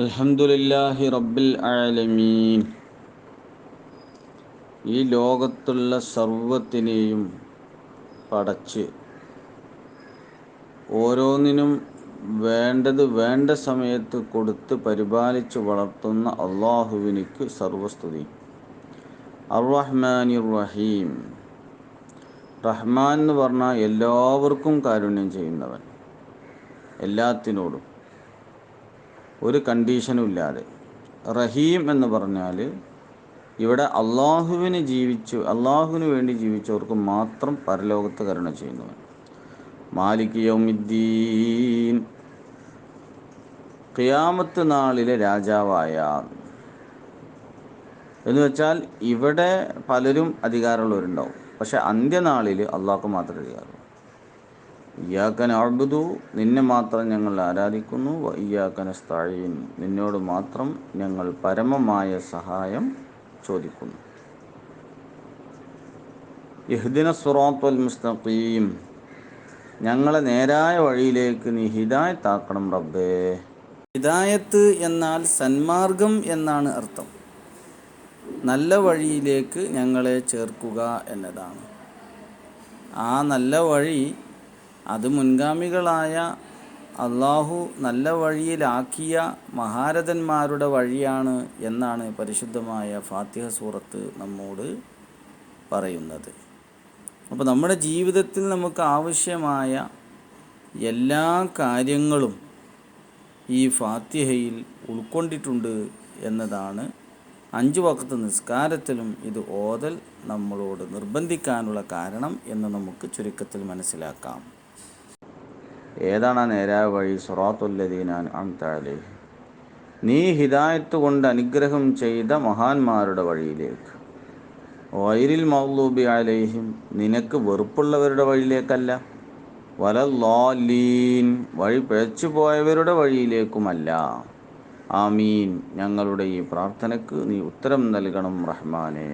അൽഹംദുലില്ലാഹി റബ്ബിൽ ആലമീൻ. ഈ ലോകത്തുള്ള സർവ്വത്തിനെയും പടച്ച് ഓരോന്നിനും വേണ്ടത് വേണ്ട സമയത്ത് കൊടുത്ത് പരിപാലിച്ച് വളർത്തുന്ന അള്ളാഹുവിനിക്ക് സർവസ്തുതി. അർ-റഹ്മാനിർ റഹീം. റഹ്മാൻ എന്ന് പറഞ്ഞാൽ എല്ലാവർക്കും കാരുണ്യം ചെയ്യുന്നവൻ, എല്ലാത്തിനോടും ഒരു കണ്ടീഷനും ഇല്ലാതെ. റഹീം എന്ന് പറഞ്ഞാൽ ഇവിടെ അള്ളാഹുവിന് വേണ്ടി ജീവിച്ചവർക്ക് മാത്രം പരലോകത്ത് കരുണ ചെയ്യുന്നവൻ. മാലിക് യൗമിദ്ദീൻ, ഖിയാമത്ത് നാളിലെ രാജാവായ എന്ന് വെച്ചാൽ ഇവിടെ പലരും അധികാരമുള്ളവരുണ്ടാവും, പക്ഷെ അന്ത്യനാളിൽ അള്ളാഹ്ക്ക് മാത്രമേ അധികാരമുള്ളൂ. ഇയ്യാക നഅ്ബുദു, നിന്നെ മാത്രം ഞങ്ങൾ ആരാധിക്കുന്നു. വ ഇയ്യാക നസ്തഈൻ, നിന്നോട് മാത്രം ഞങ്ങൾ പരമമായ സഹായം ചോദിക്കുന്നു. ഇഹ്ദിന സിറാത്തൽ മുസ്തഖീം, ഞങ്ങളെ നേരായ വഴിയിലേക്ക് നീ ഹിദായത്താക്കണം റബ്ബേ. ഹിദായത്ത് എന്നാൽ സന്മാർഗം എന്നാണ് അർത്ഥം. നല്ല വഴിയിലേക്ക് ഞങ്ങളെ ചേർക്കുക എന്നതാണ്. ആ നല്ല വഴി അത് മുൻഗാമികളായ അള്ളാഹു നല്ല വഴിയിലാക്കിയ മഹാരഥന്മാരുടെ വഴിയാണ് എന്നാണ് പരിശുദ്ധമായ ഫാത്തിഹ സൂറത്ത് നമ്മോട് പറയുന്നത്. അപ്പോൾ നമ്മുടെ ജീവിതത്തിൽ നമുക്ക് ആവശ്യമായ എല്ലാ കാര്യങ്ങളും ഈ ഫാത്തിഹയിൽ ഉൾക്കൊണ്ടിട്ടുണ്ട് എന്നതാണ് 5 വഖ്ത് നിസ്കാരത്തിലും ഇത് ഓതൽ നമ്മളോട് നിർബന്ധിക്കാനുള്ള കാരണം എന്ന് നമുക്ക് ചുരുക്കത്തിൽ മനസ്സിലാക്കാം. ഏതാണ് ആ നേരായ വഴി? സിറാത്തുല്ലദീന അൻഅംത അലൈഹിം, നീ ഹിദായത്ത് കൊണ്ട് അനുഗ്രഹം ചെയ്ത മഹാന്മാരുടെ വഴിയിലേക്ക്. ഗൈറിൽ മഗ്ളൂബി അലൈഹിം, നിനക്ക് വെറുപ്പുള്ളവരുടെ വഴിയിലേക്കല്ല. വലദ്ദാല്ലീൻ, വഴി പിഴച്ചു പോയവരുടെ വഴിയിലേക്കുമല്ല. ആമീൻ, ഞങ്ങളുടെ ഈ പ്രാർത്ഥനയ്ക്ക് നീ ഉത്തരം നൽകണം റഹ്മാനേ.